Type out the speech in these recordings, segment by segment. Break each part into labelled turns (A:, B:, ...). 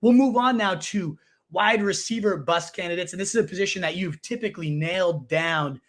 A: We'll move on now to wide receiver bust candidates. And this is a position that you've typically nailed down,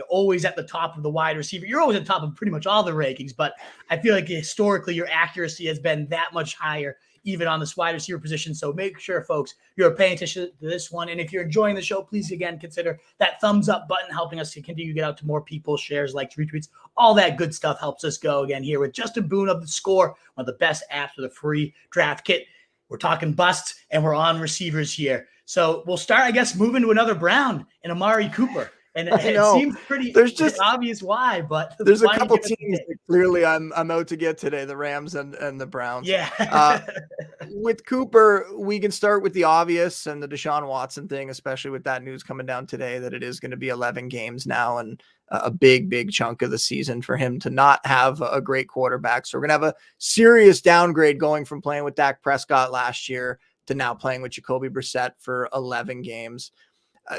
A: always at the top of the wide receiver. You're always at the top of pretty much all the rankings, but I feel like historically your accuracy has been that much higher, even on this wide receiver position. So make sure, folks, you're paying attention to this one. And if you're enjoying the show, please, again, consider that thumbs up button, helping us to continue to get out to more people, shares, likes, retweets, all that good stuff helps us go. Again, here with Justin Boone of The Score, one of the best apps with a free draft kit. We're talking busts, and we're on receivers here. So we'll start, I guess, moving to another Brown and Amari Cooper. And it seems pretty obvious why, but
B: there's a couple teams that clearly I'm out to get today, the Rams and the Browns.
A: Yeah.
B: With Cooper, we can start with the obvious and the Deshaun Watson thing, especially with that news coming down today that it is going to be 11 games now and a big chunk of the season for him to not have a great quarterback. So we're going to have a serious downgrade going from playing with Dak Prescott last year to now playing with Jacoby Brissett for 11 games.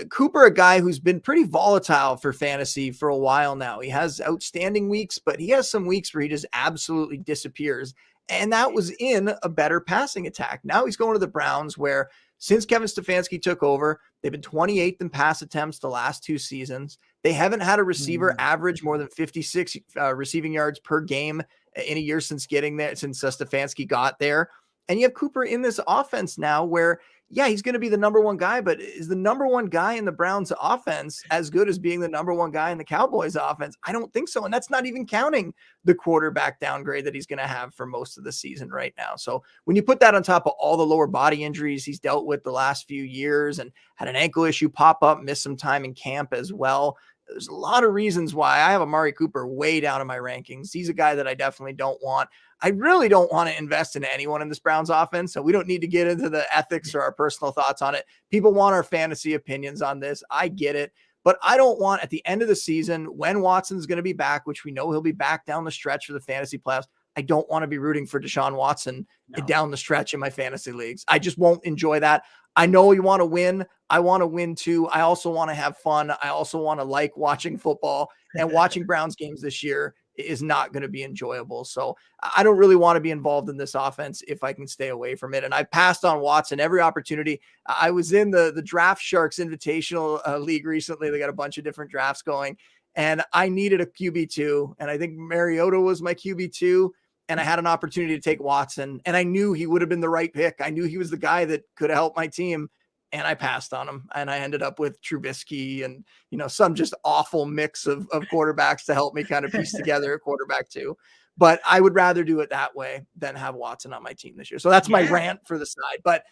B: Cooper, a guy who's been pretty volatile for fantasy for a while now. He has outstanding weeks, but he has some weeks where he just absolutely disappears. And that was in a better passing attack. Now he's going to the Browns, where since Kevin Stefanski took over, they've been 28th in pass attempts the last 2 seasons. They haven't had a receiver average more than 56 receiving yards per game in a year since getting there, since Stefanski got there. And you have Cooper in this offense now where, yeah, he's going to be the number one guy, but is the number one guy in the Browns offense as good as being the number one guy in the Cowboys offense? I don't think so. And that's not even counting the quarterback downgrade that he's going to have for most of the season right now. So when you put that on top of all the lower body injuries he's dealt with the last few years and had an ankle issue pop up, missed some time in camp as well, there's a lot of reasons why I have Amari Cooper way down in my rankings. He's a guy that I definitely don't want. I really don't want to invest in anyone in this Browns offense, so we don't need to get into the ethics or our personal thoughts on it. People want our fantasy opinions on this. I get it, but I don't want, at the end of the season, when Watson's going to be back, which we know he'll be back down the stretch for the fantasy playoffs, I don't want to be rooting for Deshaun Watson down the stretch in my fantasy leagues. I just won't enjoy that. I know you want to win. I want to win too. I also want to have fun. I also want to like watching football, and watching Browns games this year is not going to be enjoyable. So I don't really want to be involved in this offense if I can stay away from it. And I passed on Watson every opportunity. I was in the Draft Sharks Invitational League recently. They got a bunch of different drafts going, and I needed a QB2. And I think Mariota was my QB2. And I had an opportunity to take Watson, and I knew he would have been the right pick. I knew he was the guy that could have helped my team, and I passed on him. And I ended up with Trubisky and, some just awful mix of quarterbacks to help me kind of piece together a quarterback too. But I would rather do it that way than have Watson on my team this year. So that's my rant for the side. But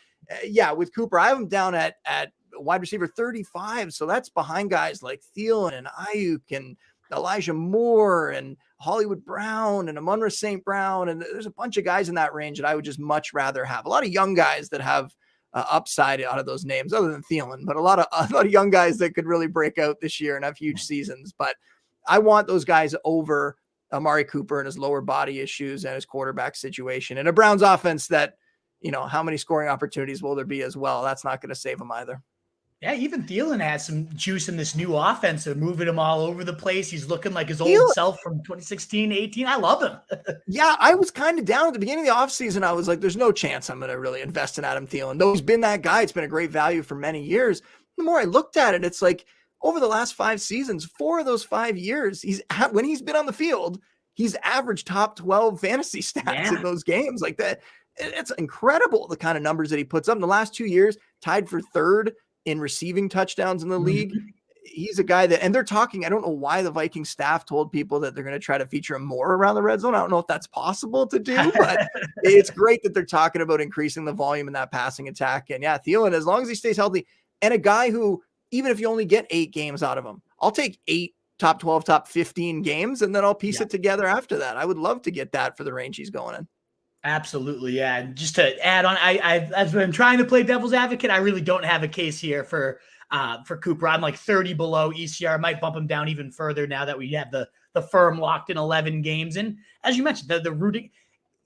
B: with Cooper, I have him down at wide receiver 35. So that's behind guys like Thielen and Ayuk and Elijah Moore and Hollywood Brown and Amon-Ra St. Brown. And there's a bunch of guys in that range that I would just much rather have. A lot of young guys that have upside out of those names other than Thielen, but a lot of young guys that could really break out this year and have huge seasons. But I want those guys over Amari Cooper and his lower body issues and his quarterback situation and a Browns offense that, how many scoring opportunities will there be as well? That's not going to save them either.
A: Yeah, even Thielen has some juice in this new offense. They're moving him all over the place. He's looking like his old self from 2016, 18. I love him. Yeah,
B: I was kind of down at the beginning of the offseason. I was like, there's no chance I'm going to really invest in Adam Thielen. Though he's been that guy, it's been a great value for many years. The more I looked at it, it's like over the last 5 seasons, 4 of those 5 years, when he's been on the field, he's averaged top 12 fantasy stats in those games. Like that, it's incredible the kind of numbers that he puts up. In the last 2 years, tied for 3rd in receiving touchdowns in the league. He's a guy that, and they're talking, I don't know why the Viking staff told people that they're going to try to feature him more around the red zone. I don't know if that's possible to do, but it's great that they're talking about increasing the volume in that passing attack. And Thielen, as long as he stays healthy, and a guy who, even if you only get 8 games out of him, I'll take 8 top 12, top 15 games, and then I'll piece it together after that. I would love to get that for the range he's going in.
A: Absolutely. Yeah. Just to add on, as I'm trying to play devil's advocate, I really don't have a case here for Cooper. I'm like 30 below ECR. I might bump him down even further now that we have the firm locked in 11 games. And as you mentioned, the rooting,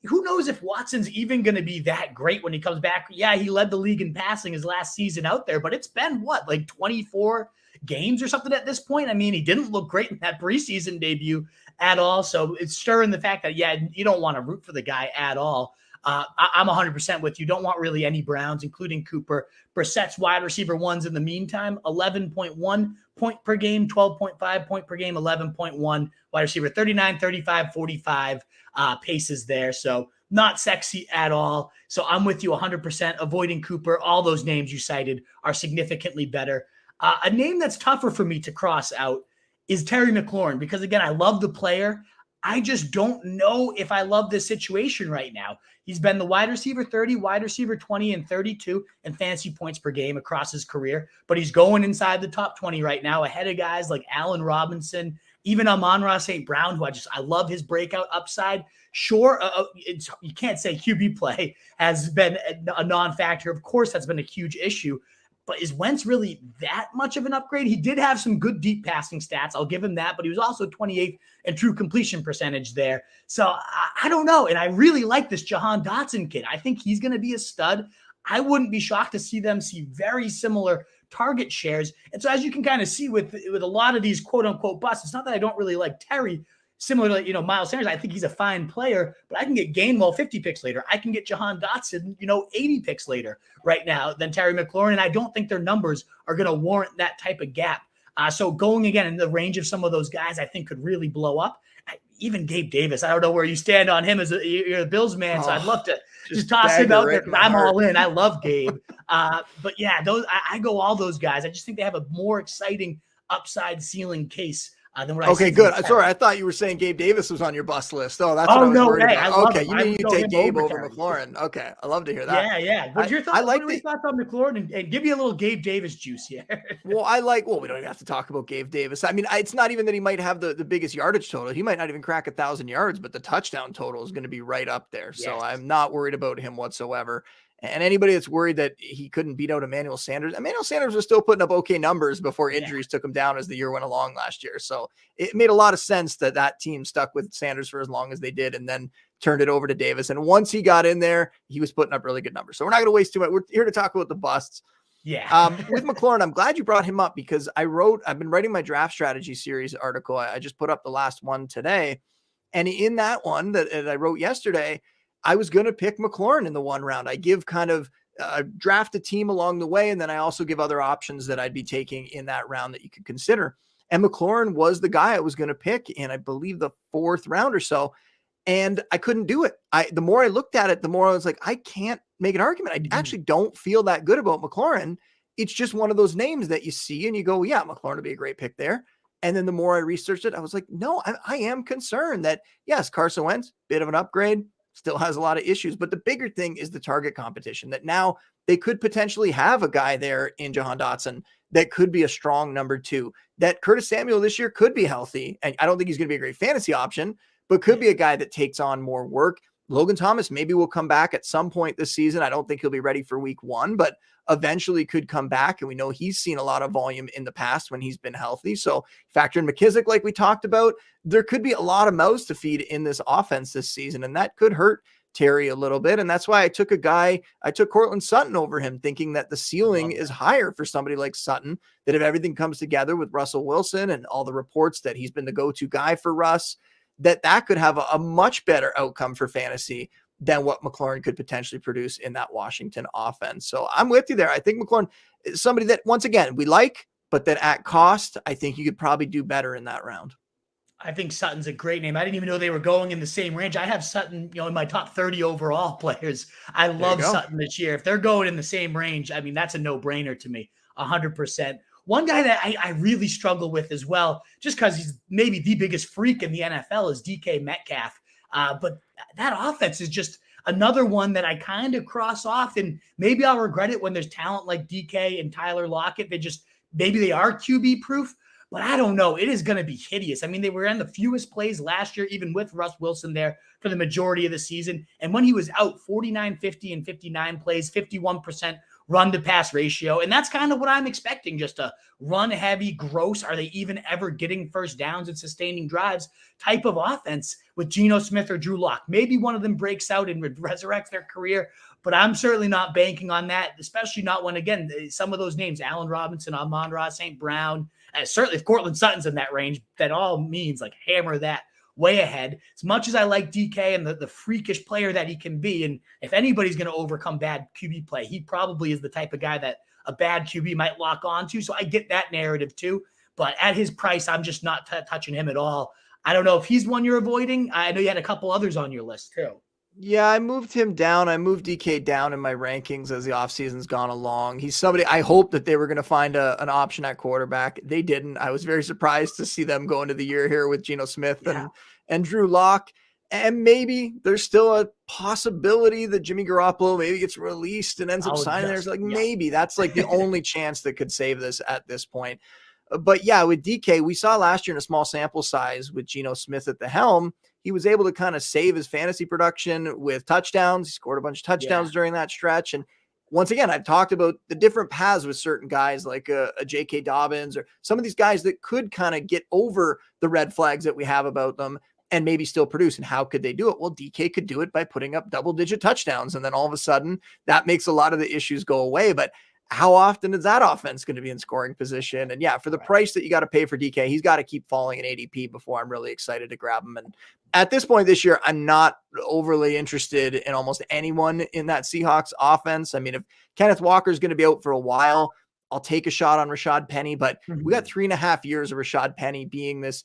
A: who knows if Watson's even going to be that great when he comes back. Yeah, he led the league in passing his last season out there, but it's been like 24 games or something at this point. I mean, he didn't look great in that preseason debut at all. So it's stirring the fact that, you don't want to root for the guy at all. I'm 100% with you. Don't want really any Browns, including Cooper. Brissett's wide receiver ones in the meantime, 11.1 point per game, 12.5 point per game, 11.1 wide receiver, 39, 35, 45 paces there. So not sexy at all. So I'm with you 100%. Avoiding Cooper. All those names you cited are significantly better. A name that's tougher for me to cross out is Terry McLaurin, because again, I love the player. I just don't know if I love this situation right now. He's been the wide receiver 30, wide receiver 20, and 32 in fantasy points per game across his career. But he's going inside the top 20 right now, ahead of guys like Allen Robinson, even Amon-Ra St. Brown, who I love his breakout upside. Sure, you can't say QB play has been a non-factor. Of course, that's been a huge issue. But is Wentz really that much of an upgrade? He did have some good deep passing stats. I'll give him that, but he was also 28th in true completion percentage there. So I don't know. And I really like this Jahan Dotson kid. I think he's going to be a stud. I wouldn't be shocked to see them see very similar target shares. And so as you can kind of see with a lot of these quote unquote busts, it's not that I don't really like Terry. Similar to, Miles Sanders, I think he's a fine player, but I can get Gainwell 50 picks later. I can get Jahan Dotson, 80 picks later right now than Terry McLaurin, and I don't think their numbers are going to warrant that type of gap. So going again in the range of some of those guys I think could really blow up. Even Gabe Davis, I don't know where you stand on him you're a Bills man, so I'd love to just toss him out there because I'm all in. I love Gabe. But yeah, I go all those guys. I just think they have a more exciting upside ceiling case than what I see.
B: Okay, good. Sorry, I thought you were saying Gabe Davis was on your bust list. Oh, that's what I was worried about. Okay, you mean you take Gabe over McLaurin. Okay, I love to hear that.
A: Yeah. What's your thoughts? What are your thoughts on McLaurin? And give me a little Gabe Davis juice here.
B: Well, we don't even have to talk about Gabe Davis. I mean, it's not even that he might have the biggest yardage total. He might not even crack 1,000 yards, but the touchdown total is going to be right up there. Yes. So I'm not worried about him whatsoever. And anybody that's worried that he couldn't beat out Emmanuel Sanders was still putting up okay numbers before injuries took him down as the year went along last year. So it made a lot of sense that team stuck with Sanders for as long as they did and then turned it over to Davis. And once he got in there, he was putting up really good numbers. So we're not going to waste too much. We're here to talk about the busts.
A: Yeah.
B: With McLaurin, I'm glad you brought him up because I've been writing my draft strategy series article. I just put up the last one today. And in that one that I wrote yesterday, I was going to pick McLaurin in the one round. I give kind of draft a team along the way. And then I also give other options that I'd be taking in that round that you could consider. And McLaurin was the guy I was going to pick in, I believe, the 4th round or so. And I couldn't do it. The more I looked at it, the more I was like, I can't make an argument. I actually don't feel that good about McLaurin. It's just one of those names that you see and you go, yeah, McLaurin would be a great pick there. And then the more I researched it, I was like, no, I am concerned that, yes, Carson Wentz, bit of an upgrade, still has a lot of issues. But the bigger thing is the target competition, that now they could potentially have a guy there in Jahan Dotson that could be a strong number 2, that Curtis Samuel this year could be healthy. And I don't think he's going to be a great fantasy option, but could be a guy that takes on more work. Logan Thomas maybe will come back at some point this season. I don't think he'll be ready for week 1, but eventually could come back. And we know he's seen a lot of volume in the past when he's been healthy. So factor in McKissick, like we talked about, there could be a lot of mouths to feed in this offense this season. And that could hurt Terry a little bit. And that's why I took Courtland Sutton over him, thinking that the ceiling is higher for somebody like Sutton, that if everything comes together with Russell Wilson and all the reports that he's been the go-to guy for Russ, that could have a much better outcome for fantasy than what McLaurin could potentially produce in that Washington offense. So I'm with you there. I think McLaurin is somebody that, once again, we like, but that at cost, I think you could probably do better in that round.
A: I think Sutton's a great name. I didn't even know they were going in the same range. I have Sutton, in my top 30 overall players. I love Sutton this year. If they're going in the same range, I mean, that's a no-brainer to me, 100%. One guy that I really struggle with as well, just because he's maybe the biggest freak in the NFL, is DK Metcalf. But that offense is just another one that I kind of cross off, and maybe I'll regret it when there's talent like DK and Tyler Lockett. Maybe they are QB proof, but I don't know. It is going to be hideous. I mean, they were in the fewest plays last year, even with Russ Wilson there for the majority of the season. And when he was out, 49, 50, and 59 plays, 51% run to pass ratio. And that's kind of what I'm expecting, just a run heavy, gross. Are they even ever getting first downs and sustaining drives type of offense with Geno Smith or Drew Lock? Maybe one of them breaks out and resurrects their career, but I'm certainly not banking on that, especially not when, again, some of those names, Allen Robinson, Amon-Ra St. Brown, certainly if Courtland Sutton's in that range, that all means like hammer that way ahead. As much as I like DK and the freakish player that he can be, and if anybody's going to overcome bad QB play, he probably is the type of guy that a bad QB might lock onto. So I get that narrative too. But at his price, I'm just not touching him at all. I don't know if he's one you're avoiding. I know you had a couple others on your list too.
B: Yeah, I moved him down. I moved DK down in my rankings as the offseason's gone along. He's somebody I hope that they were going to find an option at quarterback. They didn't. I was very surprised to see them go into the year here with Geno Smith and Drew Lock. And maybe there's still a possibility that Jimmy Garoppolo maybe gets released and ends up signing there. It's like maybe that's like the only chance that could save this at this point. But yeah, with DK, we saw last year in a small sample size with Geno Smith at the helm, he was able to kind of save his fantasy production with touchdowns. He scored a bunch of touchdowns during that stretch. And once again, I've talked about the different paths with certain guys like a J.K. Dobbins or some of these guys that could kind of get over the red flags that we have about them and maybe still produce. And how could they do it? Well, DK could do it by putting up double-digit touchdowns. And then all of a sudden, that makes a lot of the issues go away. But how often is that offense going to be in scoring position? And yeah, for the price that you got to pay for DK, he's got to keep falling in ADP before I'm really excited to grab him. And at this point this year, I'm not overly interested in almost anyone in that Seahawks offense. I mean, if Kenneth Walker is going to be out for a while, I'll take a shot on Rashad Penny, but we got 3.5 years of Rashad Penny being this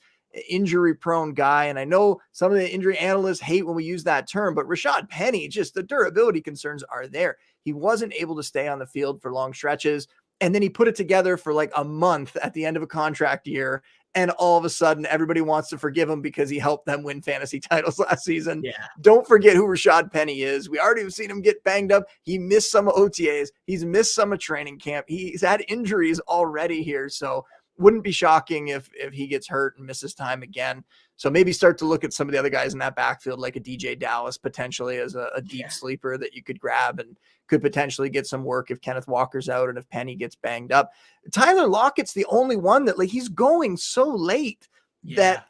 B: injury prone guy. And I know some of the injury analysts hate when we use that term, but Rashad Penny, just the durability concerns are there. He wasn't able to stay on the field for long stretches. And then he put it together for like a month at the end of a contract year. And all of a sudden, everybody wants to forgive him because he helped them win fantasy titles last season. Yeah. Don't forget who Rashad Penny is. We already have seen him get banged up. He missed some OTAs. He's missed some of training camp. He's had injuries already here. So wouldn't be shocking if he gets hurt and misses time again. So maybe start to look at some of the other guys in that backfield, like a DJ Dallas potentially as a deep sleeper that you could grab and could potentially get some work if Kenneth Walker's out and if Penny gets banged up. Tyler Lockett's the only one that like he's going so late that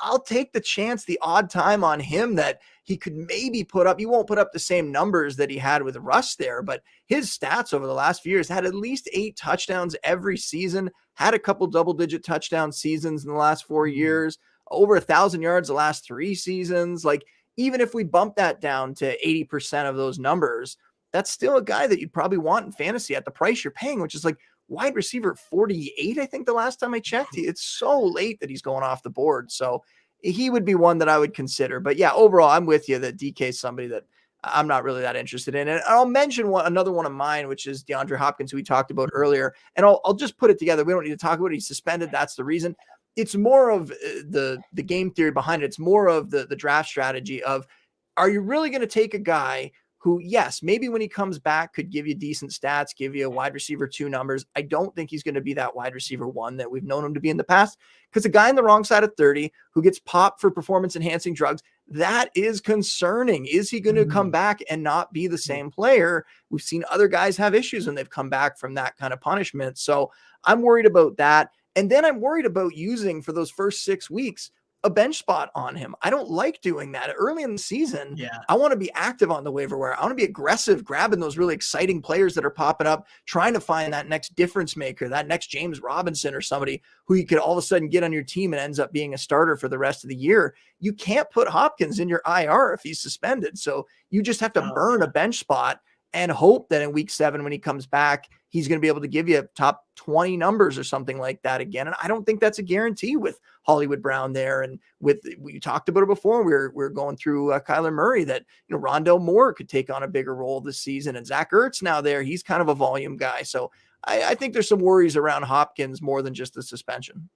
B: I'll take the chance, the odd time on him that he could maybe put up. He won't put up the same numbers that he had with Russ there, but his stats over the last few years had at least 8 touchdowns every season, had a couple double-digit touchdown seasons in the last 4 years, over 1,000 yards the last 3 seasons. Like, even if we bump that down to 80% of those numbers, that's still a guy that you'd probably want in fantasy at the price you're paying, which is like wide receiver 48, I think the last time I checked. It's so late that he's going off the board. So he would be one that I would consider. But yeah, overall, I'm with you that DK is somebody that I'm not really that interested in. And I'll mention another one of mine, which is DeAndre Hopkins, who we talked about earlier. And I'll just put it together. We don't need to talk about it. He's suspended. That's the reason. It's more of the game theory behind it. It's more of the draft strategy of, are you really going to take a guy who, yes, maybe when he comes back could give you decent stats, give you a wide receiver 2 numbers. I don't think he's going to be that wide receiver 1 that we've known him to be in the past, because a guy on the wrong side of 30 who gets popped for performance enhancing drugs, that is concerning. Is he going to come back and not be the same player? We've seen other guys have issues when they've come back from that kind of punishment. So I'm worried about that. And then I'm worried about using for those first 6 weeks a bench spot on him. I don't like doing that early in the season. I want to be active on the waiver wire. I want to be aggressive, grabbing those really exciting players that are popping up, trying to find that next difference maker, that next James Robinson or somebody who you could all of a sudden get on your team and ends up being a starter for the rest of the year. You can't put Hopkins in your IR if he's suspended. So you just have to burn a bench spot and hope that in week 7, when he comes back, he's going to be able to give you top 20 numbers or something like that again. And I don't think that's a guarantee with Hollywood Brown there. And with, we talked about it before, we're going through Kyler Murray, that, you know, Rondale Moore could take on a bigger role this season, and Zach Ertz now there, he's kind of a volume guy. So I think there's some worries around Hopkins more than just the suspension.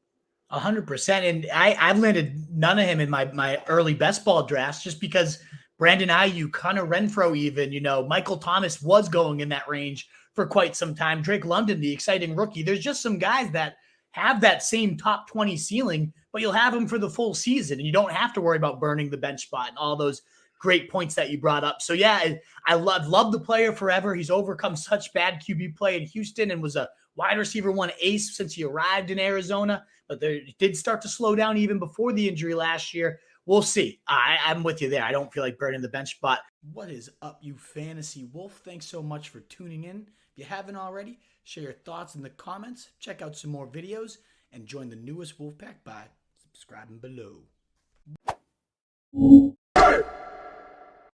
A: 100%. And I've landed none of him in my early best ball drafts, just because Brandon Ayuk, Hunter Renfrow, even, you know, Michael Thomas was going in that range for quite some time. Drake London, the exciting rookie. There's just some guys that have that same top 20 ceiling, but you'll have them for the full season, and you don't have to worry about burning the bench spot and all those great points that you brought up. So yeah, I love the player forever. He's overcome such bad QB play in Houston and was a wide receiver 1 ace since he arrived in Arizona, but it did start to slow down even before the injury last year. We'll see. I'm with you there. I don't feel like burning the bench spot. What is up, you fantasy wolf? Thanks so much for tuning in. If you haven't already, share your thoughts in the comments, check out some more videos, and join the newest Wolfpack by subscribing below.